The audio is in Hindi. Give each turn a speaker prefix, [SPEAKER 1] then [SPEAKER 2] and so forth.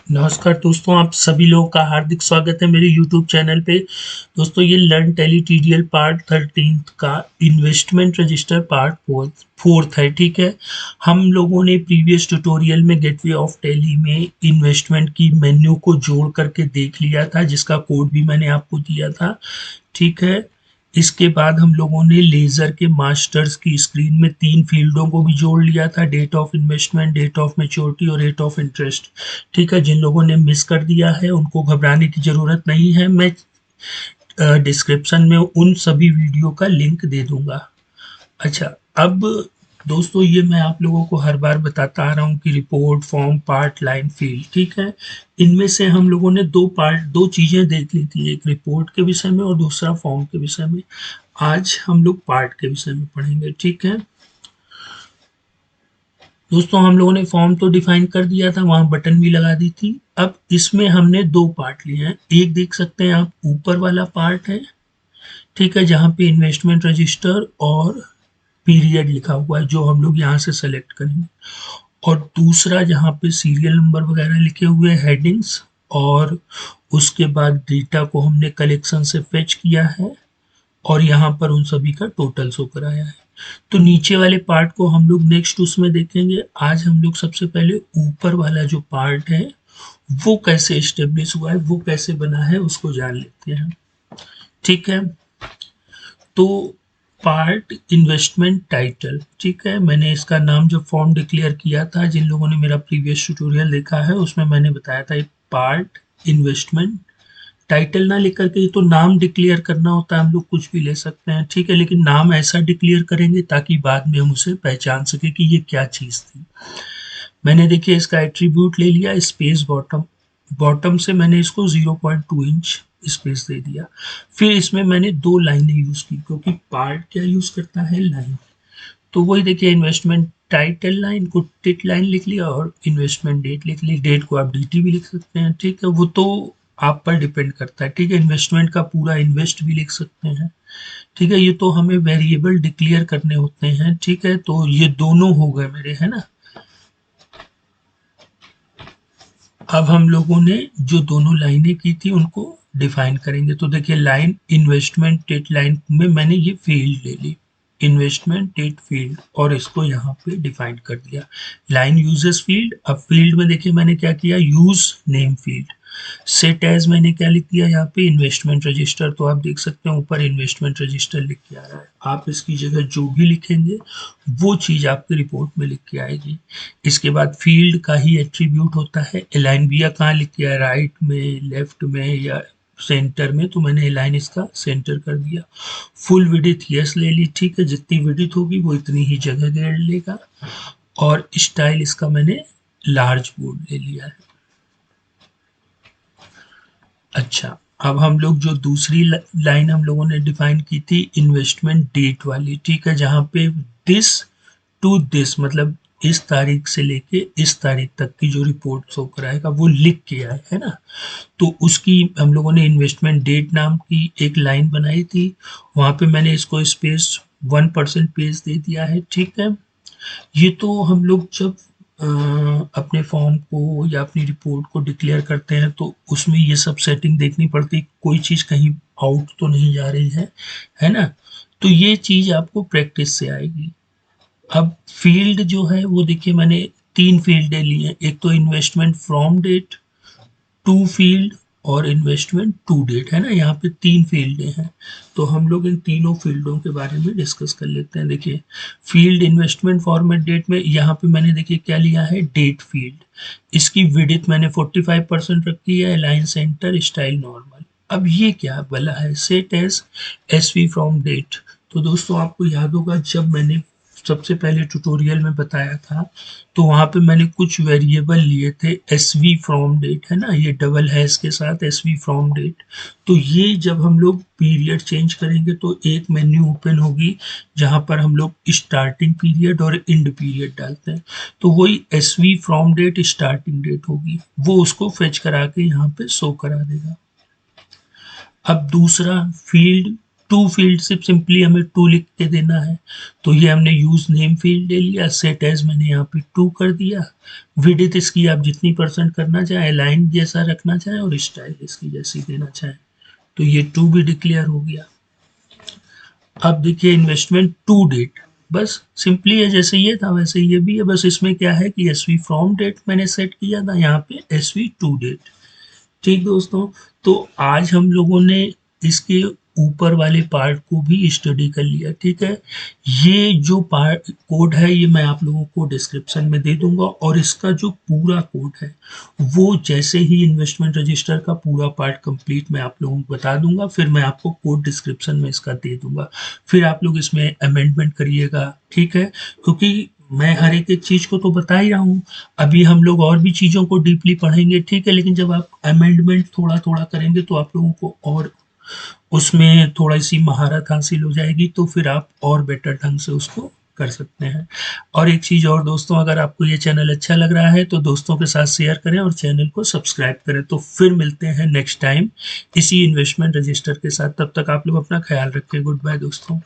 [SPEAKER 1] नमस्कार दोस्तों, आप सभी लोगों का हार्दिक स्वागत है मेरे यूट्यूब चैनल पे। दोस्तों, ये लर्न टैली टीडीएल पार्ट 13 का इन्वेस्टमेंट रजिस्टर पार्ट फोर्थ है। ठीक है, हम लोगों ने प्रीवियस ट्यूटोरियल में गेटवे ऑफ टैली में इन्वेस्टमेंट की मेन्यू को जोड़ करके देख लिया था, जिसका कोड भी मैंने आपको दिया था। ठीक है, इसके बाद हम लोगों ने लेज़र के मास्टर्स की स्क्रीन में 3 फ़ील्डों को भी जोड़ लिया था, date of investment, date of maturity और रेट ऑफ इंटरेस्ट। ठीक है, जिन लोगों ने मिस कर दिया है उनको घबराने की ज़रूरत नहीं है। मैं डिस्क्रिप्शन में उन सभी वीडियो का लिंक दे दूँगा। अच्छा, अब दोस्तों, ये मैं आप लोगों को हर बार बताता आ रहा हूँ कि report, form, part, line, field. ठीक है, इनमें से हम लोगों ने 2 चीज़ें देख ली थी, एक रिपोर्ट के विषय में और दूसरा फॉर्म के विषय में। आज हम लोग पार्ट के विषय में पढ़ेंगे। ठीक है दोस्तों, हम लोगों ने फॉर्म तो डिफाइन कर दिया था, वहां बटन भी लगा दी थी। अब इसमें हमने 2 पार्ट लिए हैं। एक देख सकते हैं आप, ऊपर वाला पार्ट है, ठीक है, जहाँ पे इन्वेस्टमेंट रजिस्टर और पीरियड लिखा हुआ है, जो हम लोग यहाँ से सेलेक्ट करेंगे। और दूसरा जहाँ पे सीरियल नंबर वगैरह लिखे हुए हेडिंग्स, और उसके बाद डेटा को हमने कलेक्शन से फेच किया है और यहाँ पर उन सभी का टोटल शो कराया है। तो नीचे वाले पार्ट को हम लोग नेक्स्ट उसमें देखेंगे। आज हम लोग सबसे पहले ऊपर वाला जो पार्ट है वो कैसे एस्टेब्लिश हुआ है, वो कैसे बना है, उसको जान लेते हैं। ठीक है, तो पार्ट इन्वेस्टमेंट टाइटल। ठीक है, मैंने इसका नाम जब फॉर्म डिक्लेयर किया था, जिन लोगों ने मेरा प्रीवियस ट्यूटोरियल देखा है उसमें मैंने बताया था, पार्ट इन्वेस्टमेंट टाइटल ना लिख करके, तो नाम डिक्लेयर करना होता है, हम लोग कुछ भी ले सकते हैं। ठीक है, लेकिन नाम ऐसा डिक्लेयर करेंगे ताकि बाद में हम उसे पहचान सके कि ये क्या चीज़ थी। मैंने देखिए इसका एट्रीब्यूट ले लिया, स्पेस बॉटम, बॉटम से मैंने इसको 0.2 इंच स्पेस दे दिया। फिर इसमें मैंने 2 लाइनें यूज़ की, क्योंकि पार्ट क्या यूज़ करता है, लाइन। तो वही देखिए, इन्वेस्टमेंट टाइटल लाइन को टिट लाइन लिख लिया और इन्वेस्टमेंट डेट लिख ली। डेट को आप डीटी भी लिख सकते हैं, ठीक है, वो तो आप पर डिपेंड करता है। ठीक है, इन्वेस्टमेंट का पूरा इन्वेस्ट भी लिख सकते हैं। ठीक है, ये तो हमें वेरिएबल डिक्लेयर करने होते हैं। ठीक है, तो ये दोनों हो गए मेरे, है ना। अब हम लोगों ने जो दोनों लाइनें की थी उनको डिफाइन करेंगे। तो देखिए, लाइन इन्वेस्टमेंट डेट लाइन में मैंने ये फील्ड ले ली, इन्वेस्टमेंट डेट फील्ड, और इसको यहाँ पे डिफाइन कर दिया, लाइन यूजेस फील्ड। अब फील्ड में देखिए मैंने क्या किया, use name field. Set as मैंने क्या लिख दिया यहाँ पे, इन्वेस्टमेंट रजिस्टर। तो आप देख सकते हैं ऊपर इन्वेस्टमेंट रजिस्टर लिख के आ रहा है। आप इसकी जगह जो भी लिखेंगे वो चीज़ आपकी रिपोर्ट में लिख के आएगी। इसके बाद फील्ड का ही एट्रीब्यूट होता है। अलाइन भी कहाँ लिख दिया, राइट में, लेफ्ट में या सेंटर में, तो मैंने लाइन इसका सेंटर कर दिया। फुल विड्थ यस ले ली, ठीक है, जितनी विड्थ होगी वो इतनी ही जगह घेर लेगा। और स्टाइल इसका मैंने लार्ज बोल्ड ले लिया है। अच्छा, अब हम लोग जो दूसरी लाइन हम लोगों ने डिफाइन की थी, इन्वेस्टमेंट डेट वाली, ठीक है, जहाँ पे दिस टू दिस, मतलब इस तारीख से लेके इस तारीख तक की जो रिपोर्ट शो कराएगा वो लिख के आए, है ना। तो उसकी हम लोगों ने इन्वेस्टमेंट डेट नाम की एक लाइन बनाई थी, वहाँ पे मैंने इसको स्पेस 1% पेज दे दिया है। ठीक है, ये तो हम लोग जब अपने फॉर्म को या अपनी रिपोर्ट को डिक्लेयर करते हैं तो उसमें ये सब सेटिंग देखनी पड़ती, कोई चीज़ कहीं आउट तो नहीं जा रही है ना। तो ये चीज़ आपको प्रैक्टिस से आएगी। अब फील्ड जो है वो देखिए मैंने 3 फील्डें ली हैं, एक तो investment from date, to field और इन्वेस्टमेंट टू डेट, है ना। यहाँ पे 3 फील्डें हैं, तो हम लोग इन तीनों फील्डों के बारे में डिस्कस कर लेते हैं। देखिए, फील्ड इन्वेस्टमेंट फॉर्मेट डेट में यहाँ पे मैंने देखिए क्या लिया है, डेट फील्ड। इसकी विड्थ मैंने 45% रखी है, अलाइन सेंटर, स्टाइल नॉर्मल। अब ये क्या बोला है, set as SV from date. तो दोस्तों, आपको याद होगा जब मैंने सबसे पहले ट्यूटोरियल में बताया था, तो वहाँ पे मैंने कुछ वेरिएबल लिए थे, एस वी फ्रॉम डेट, है ना, ये डबल हैश के साथ एस वी फ्रॉम डेट। तो ये जब हम लोग पीरियड चेंज करेंगे तो एक मेन्यू ओपन होगी जहाँ पर हम लोग स्टार्टिंग पीरियड और एंड पीरियड डालते हैं। तो वही S V from date starting date होगी, वो उसको फेच करा के यहाँ पे शो करा देगा। अब दूसरा फील्ड टू फील्ड सिर्फ सिंपली हमें टू लिख के देना है, तो ये हमने यूज नेम फील्ड ले लिया, सेट एज मैंने यहाँ पे 2 कर दिया, विड्थ इसकी आप जितनी परसेंट करना चाहें, लाइन जैसा रखना चाहें और स्टाइल इसकी जैसी देना चाहें, तो ये 2 भी डिक्लेयर हो गया। अब देखिए इन्वेस्टमेंट टू डेट, बस सिंपली है, जैसे ये था वैसे ये भी है, बस इसमें क्या है कि एसवी फ्रॉम डेट मैंने सेट किया था, यहाँ पे एसवी टू डेट। ठीक दोस्तों, तो आज हम लोगों ने इसके ऊपर वाले पार्ट को भी स्टडी कर लिया। ठीक है, ये जो पार्ट कोड है ये मैं आप लोगों को डिस्क्रिप्शन में दे दूंगा, और इसका जो पूरा कोड है वो जैसे ही इन्वेस्टमेंट रजिस्टर का पूरा पार्ट कंप्लीट मैं आप लोगों को बता दूंगा, फिर मैं आपको कोड डिस्क्रिप्शन में इसका दे दूंगा, फिर आप लोग इसमें अमेंडमेंट करिएगा। ठीक है, क्योंकि मैं हर एक चीज को तो बता ही रहा हूँ, अभी हम लोग और भी चीजों को डीपली पढ़ेंगे। ठीक है, लेकिन जब आप अमेंडमेंट थोड़ा थोड़ा करेंगे तो आप लोगों को और उसमें थोड़ी सी महारत हासिल हो जाएगी, तो फिर आप और बेटर ढंग से उसको कर सकते हैं। और एक चीज और दोस्तों, अगर आपको ये चैनल अच्छा लग रहा है तो दोस्तों के साथ शेयर करें और चैनल को सब्सक्राइब करें। तो फिर मिलते हैं नेक्स्ट टाइम इसी इन्वेस्टमेंट रजिस्टर के साथ, तब तक आप लोग अपना ख्याल रखें। गुड बाय दोस्तों।